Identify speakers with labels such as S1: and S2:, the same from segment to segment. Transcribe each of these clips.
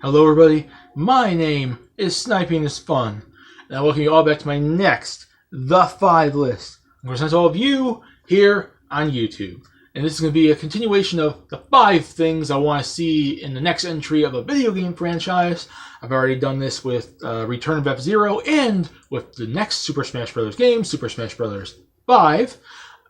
S1: Hello everybody, my name is Sniping is Fun, and I welcome you all back to my next The 5 list. I'm going to present to all of you here on YouTube. And this is going to be a continuation of the 5 things I want to see in the next entry of a video game franchise. I've already done this with Return of F-Zero and with the next Super Smash Bros. Game, Super Smash Bros. 5.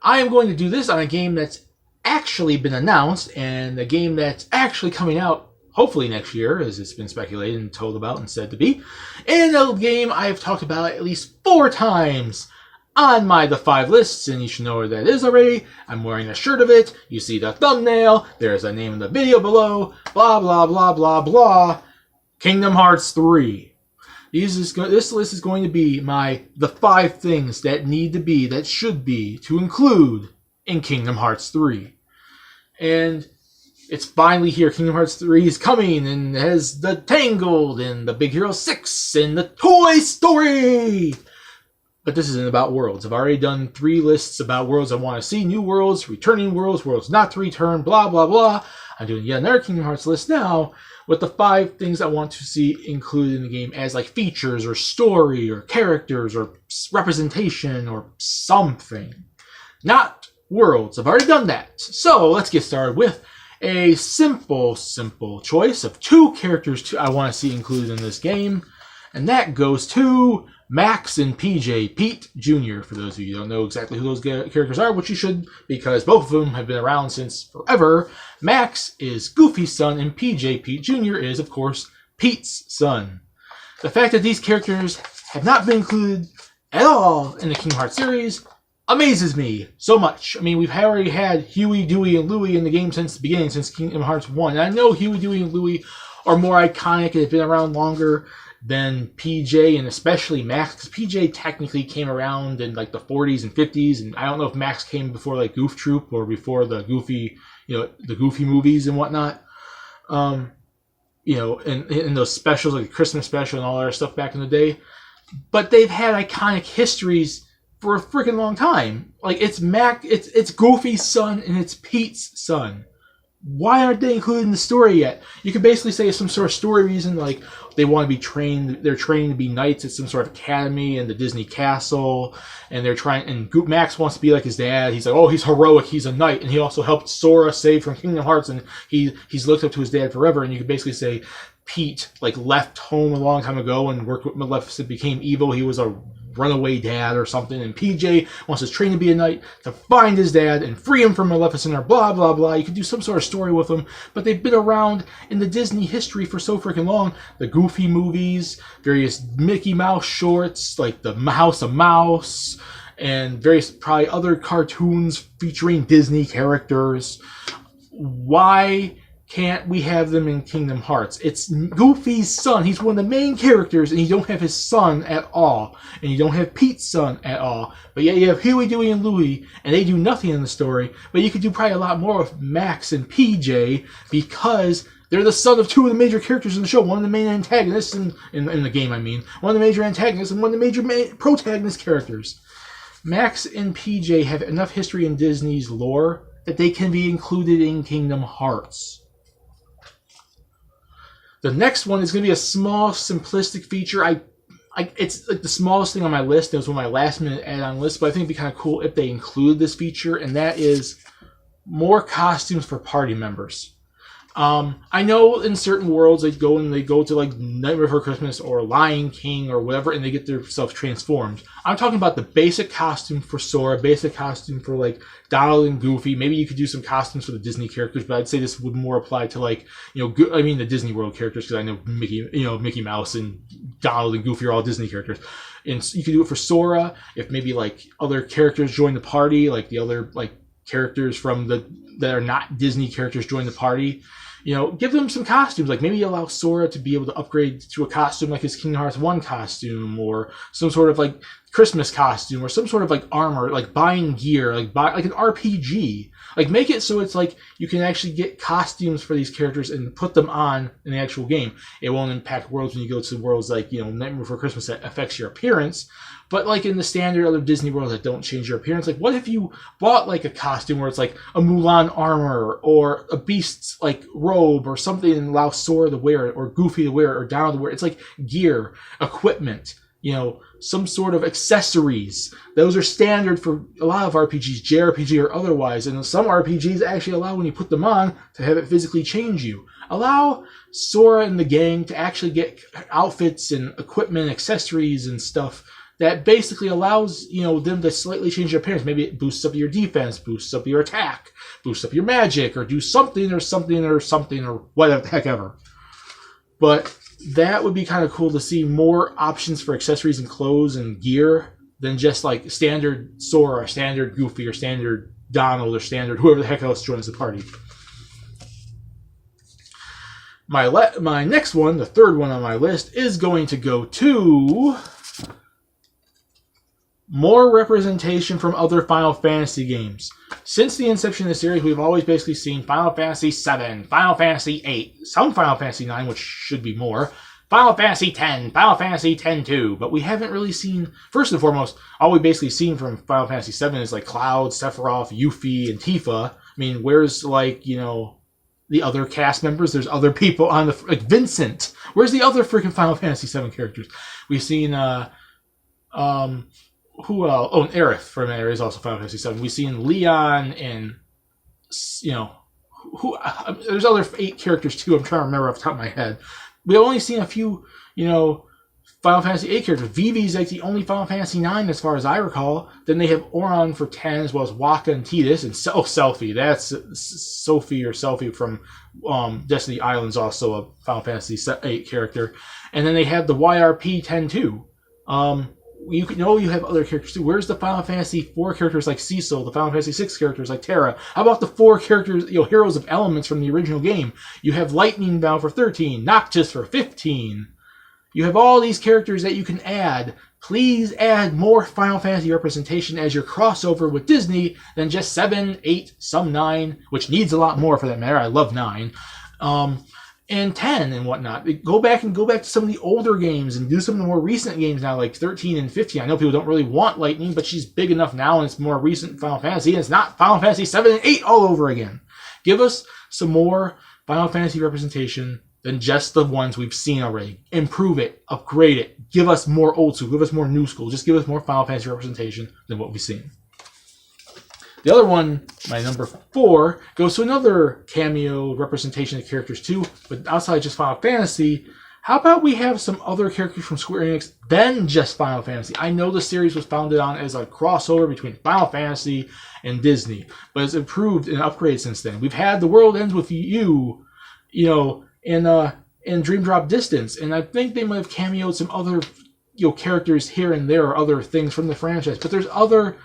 S1: I am going to do this on a game that's actually been announced and a game that's actually coming out hopefully next year, as it's been speculated and told about and said to be. And a game I've talked about at least 4 times on my The 5 lists, and you should know where that is already. I'm wearing a shirt of it. You see the thumbnail. There's a name in the video below. Blah, blah, blah, blah, blah. Kingdom Hearts 3. This list is going to be the 5 things that need to be, that should be, to include in Kingdom Hearts 3. And it's finally here. Kingdom Hearts 3 is coming and has the Tangled and the Big Hero 6 and the Toy Story. But this isn't about worlds. I've already done 3 lists about worlds I want to see. New worlds, returning worlds, worlds not to return, blah, blah, blah. I'm doing yet another Kingdom Hearts list now with the 5 things I want to see included in the game as like features or story or characters or representation or something. Not worlds. I've already done that. So let's get started with a simple choice of 2 characters I want to see included in this game, and that goes to Max and PJ, Pete Jr. For those of you who don't know exactly who those characters are, which you should, because both of them have been around since forever. Max is Goofy's son, and PJ, Pete Jr., is, of course, Pete's son. The fact that these characters have not been included at all in the Kingdom Hearts series amazes me so much. I mean, we've already had Huey, Dewey, and Louie in the game since the beginning, since Kingdom Hearts 1. And I know Huey, Dewey, and Louie are more iconic and have been around longer than PJ, and especially Max, because PJ technically came around in like the 40s and 50s, and I don't know if Max came before like Goof Troop or before the Goofy, the Goofy movies and whatnot. And those specials, like the Christmas special and all that stuff back in the day. But they've had iconic histories for a freaking long time. Like, it's it's Goofy's son and it's Pete's son. Why aren't they included in the story yet? You could basically say some sort of story reason, like they want to be trained, they're training to be knights at some sort of academy in the Disney castle, and Max wants to be like his dad. He's like, oh, he's heroic, he's a knight, and he also helped Sora save from Kingdom Hearts, and he's looked up to his dad forever. And you could basically say Pete left home a long time ago and worked with Maleficent, became evil. He was a runaway dad or something, and PJ wants to train to be a knight to find his dad and free him from Maleficent, or blah blah blah. You could do some sort of story with them, but they've been around in the Disney history for so freaking long. The Goofy movies, various Mickey Mouse shorts, like the House of Mouse, and various probably other cartoons featuring Disney characters. Why can't we have them in Kingdom Hearts? It's Goofy's son. He's one of the main characters, and you don't have his son at all. And you don't have Pete's son at all. But yet you have Huey, Dewey, and Louie, and they do nothing in the story. But you could do probably a lot more with Max and PJ, because they're the son of 2 of the major characters in the show. One of the main antagonists in the game, I mean. One of the major antagonists and one of the major protagonist characters. Max and PJ have enough history in Disney's lore that they can be included in Kingdom Hearts. The next one is going to be a small, simplistic feature. It's like the smallest thing on my list. It was one of my last-minute add-on lists, but I think it'd be kind of cool if they include this feature, and that is more costumes for party members. I know in certain worlds they go to like Nightmare Before Christmas or Lion King or whatever, and they get themselves transformed. I'm talking about the basic costume for Sora, basic costume for like Donald and Goofy. Maybe you could do some costumes for the Disney characters, but I'd say this would more apply to like the Disney World characters, because I know Mickey Mouse and Donald and Goofy are all Disney characters. And you could do it for Sora if maybe like other characters join the party, like the other like characters that are not Disney characters join the party. Give them some costumes. Like maybe allow Sora to be able to upgrade to a costume like his Kingdom Hearts 1 costume, or some sort of like Christmas costume or some sort of like armor, like buying gear, like an RPG. Like make it so it's like you can actually get costumes for these characters and put them on in the actual game. It won't impact worlds when you go to worlds like, Nightmare Before Christmas that affects your appearance. But like in the standard other Disney worlds that don't change your appearance, like what if you bought like a costume where it's like a Mulan armor or a Beast's like robe or something and allow Sora to wear it or Goofy to wear it or Donald to wear it. It's like gear, equipment, some sort of accessories. Those are standard for a lot of RPGs, JRPG or otherwise. And some RPGs actually allow when you put them on to have it physically change you. Allow Sora and the gang to actually get outfits and equipment, accessories and stuff that basically allows, them to slightly change their appearance. Maybe it boosts up your defense, boosts up your attack, boosts up your magic, or do something or whatever the heck ever. But that would be kind of cool to see more options for accessories and clothes and gear than just like standard Sora or standard Goofy or standard Donald or standard whoever the heck else joins the party. My next one, the third one on my list, is going to go to more representation from other Final Fantasy games. Since the inception of the series, we've always basically seen Final Fantasy VII, Final Fantasy VIII, some Final Fantasy IX, which should be more, Final Fantasy X, Final Fantasy X-2, but we haven't really seen, first and foremost, all we've basically seen from Final Fantasy VII is like Cloud, Sephiroth, Yuffie, and Tifa. I mean, where's the other cast members? There's other people on like Vincent. Where's the other freaking Final Fantasy VII characters? We've seen, who else? Oh, and Aerith from Aerith is also Final Fantasy VII. We've seen Leon and, there's other 8 characters too. I'm trying to remember off the top of my head. We've only seen a few, Final Fantasy VIII characters. Vivi's like the only Final Fantasy IX as far as I recall. Then they have Auron for 10 as well as Wakka and Tidus. And Selphie. That's Selphie from Destiny Island's also a Final Fantasy VIII character. And then they have the YRP 10 too. You have other characters too. Where's the Final Fantasy IV characters like Cecil, the Final Fantasy VI characters like Terra? How about the 4 characters, heroes of elements from the original game? You have Lightning Bound for 13, Noctis for 15. You have all these characters that you can add. Please add more Final Fantasy representation as your crossover with Disney than just 7, 8, some 9, which needs a lot more for that matter. I love 9. And 10 and whatnot. Go back to some of the older games and do some of the more recent games now, like 13 and 15. I know people don't really want Lightning, but she's big enough now and it's more recent Final Fantasy, and it's not Final Fantasy 7 and 8 all over again. Give us some more Final Fantasy representation than just the ones we've seen already. Improve it, upgrade it, give us more old school, give us more new school, just give us more Final Fantasy representation than what we've seen. The other one, my number 4, goes to another cameo representation of characters too, but outside just Final Fantasy. How about we have some other characters from Square Enix than just Final Fantasy? I know the series was founded on as a crossover between Final Fantasy and Disney, but it's improved and upgraded since then. We've had The World Ends With You, in Dream Drop Distance, and I think they might have cameoed some other, characters here and there or other things from the franchise. But there's other,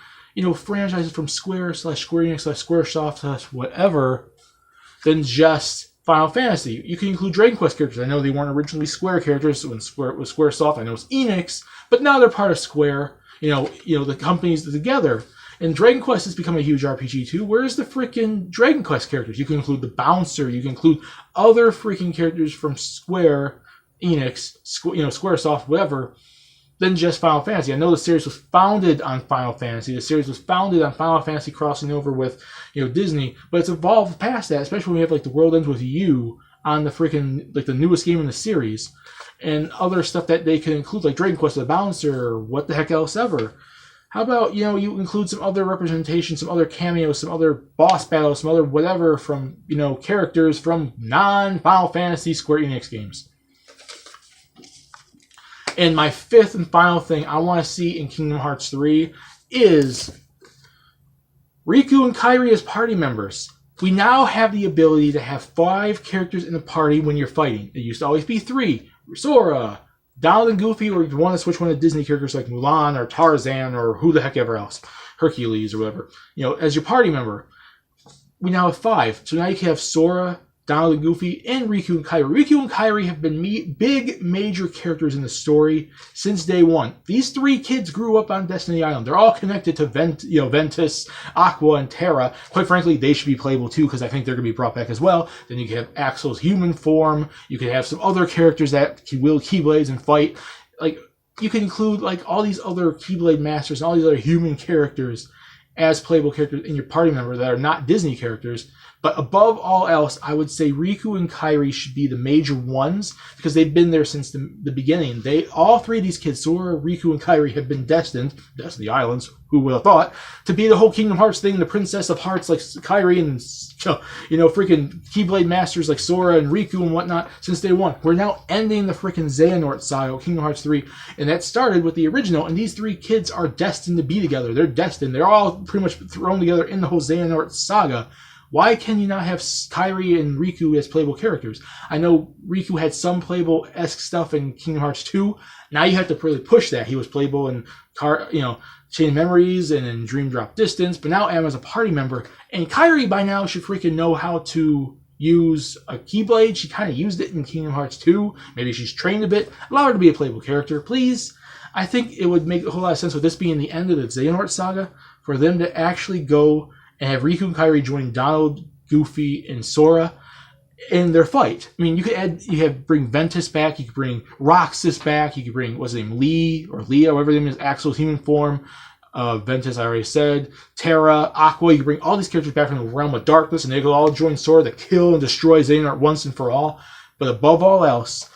S1: franchises from Square / Square Enix / Squaresoft / whatever than just Final Fantasy. You can include Dragon Quest characters. I know they weren't originally Square characters when Square was Squaresoft. I know it's Enix, but now they're part of Square. The companies together. And Dragon Quest has become a huge RPG too. Where's the freaking Dragon Quest characters? You can include the Bouncer. You can include other freaking characters from Square Enix, Squaresoft, whatever, than just Final Fantasy. I know the series was founded on Final Fantasy. The series was founded on Final Fantasy crossing over with, Disney, but it's evolved past that, especially when we have like The World Ends With You on the freaking, like the newest game in the series, and other stuff that they can include, like Dragon Quest, the Bouncer, or what the heck else ever. How about, you include some other representation, some other cameos, some other boss battles, some other whatever from, characters from non-Final Fantasy Square Enix games. And my 5th and final thing I want to see in Kingdom Hearts 3 is Riku and Kairi as party members. We now have the ability to have 5 characters in the party when you're fighting. It used to always be 3. Sora, Donald and Goofy, or if you want to switch one of the Disney characters like Mulan or Tarzan or who the heck ever else, Hercules or whatever, as your party member. We now have 5. So now you can have Sora, Donald and Goofy, and Riku and Kairi. Riku and Kairi have been big major characters in the story since day one. These three kids grew up on Destiny Island. They're all connected to Ventus, Aqua, and Terra. Quite frankly, they should be playable too, because I think they're going to be brought back as well. Then you can have Axel's human form. You can have some other characters that can wield Keyblades and fight. Like, you can include like all these other Keyblade masters and all these other human characters as playable characters in your party member that are not Disney characters. But above all else, I would say Riku and Kairi should be the major ones because they've been there since the beginning. All three of these kids, Sora, Riku, and Kairi, have been destined, Destiny Islands, who would have thought, to be the whole Kingdom Hearts thing, the Princess of Hearts like Kairi and, freaking Keyblade Masters like Sora and Riku and whatnot since day one. We're now ending the freaking Xehanort saga, Kingdom Hearts 3, and that started with the original, and these three kids are destined to be together. They're destined. They're all pretty much thrown together in the whole Xehanort saga. Why can you not have Kairi and Riku as playable characters? I know Riku had some playable-esque stuff in Kingdom Hearts 2. Now you have to really push that. He was playable in Chain of Memories and in Dream Drop Distance, but now Am as a party member. And Kairi by now should freaking know how to use a Keyblade. She kind of used it in Kingdom Hearts 2. Maybe she's trained a bit. Allow her to be a playable character, please. I think it would make a whole lot of sense with this being the end of the Xehanort saga for them to actually go and have Riku and Kairi join Donald, Goofy, and Sora in their fight. I mean, bring Ventus back, you could bring Roxas back, you could bring, what's his name, Lee, or Leah, whatever his name is, Axel's human form, Ventus, I already said, Terra, Aqua, you can bring all these characters back from the realm of darkness, and they could all join Sora to kill and destroy Xehanort once and for all. But above all else,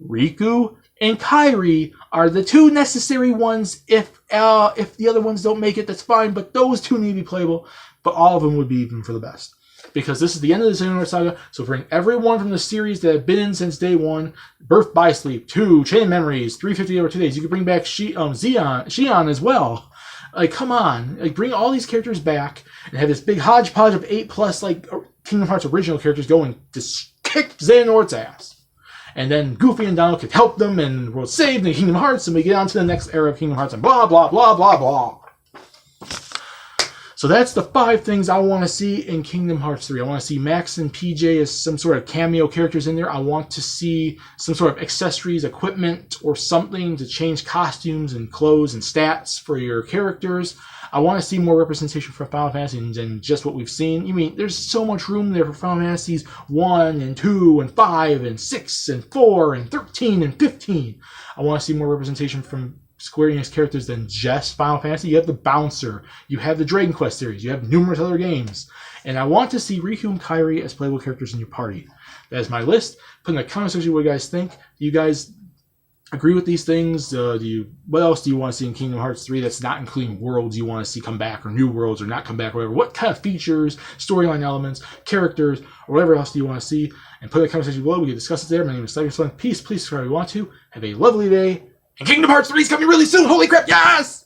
S1: Riku and Kairi are the two necessary ones. If the other ones don't make it, that's fine, but those two need to be playable. But all of them would be even for the best. Because this is the end of the Xehanort saga, so bring everyone from the series that have been in since day one, Birth by Sleep, 2, Chain of Memories, 350 over 2 days. You could bring back Xion as well. Like, come on. Like, bring all these characters back and have this big hodgepodge of 8+ like Kingdom Hearts original characters going to kick Xehanort's ass. And then Goofy and Donald could help them and we'll save the Kingdom Hearts and we get on to the next era of Kingdom Hearts and blah, blah, blah, blah, blah. So that's the 5 things I want to see in Kingdom Hearts 3. I want to see Max and PJ as some sort of cameo characters in there. I want to see some sort of accessories, equipment, or something to change costumes and clothes and stats for your characters. I want to see more representation for Final Fantasy than just what we've seen. I mean, there's so much room there for Final Fantasies 1 and 2 and 5 and 6 and 4 and 13 and 15. I want to see more representation from Square Enix characters than just Final Fantasy. You have the Bouncer, you have the Dragon Quest series, you have numerous other games. And I want to see Riku and Kairi as playable characters in your party. That is my list. Put in the comment section what you guys think. Do you guys agree with these things? What else do you want to see in Kingdom Hearts 3 that's not including worlds you want to see come back, or new worlds, or not come back, or whatever? What kind of features, storyline elements, characters, or whatever else do you want to see? And put in the comment section below. We can discuss it there. My name is Sniper Peace. Please subscribe if you want to. Have a lovely day. And Kingdom Hearts 3 is coming really soon. Holy crap, yes!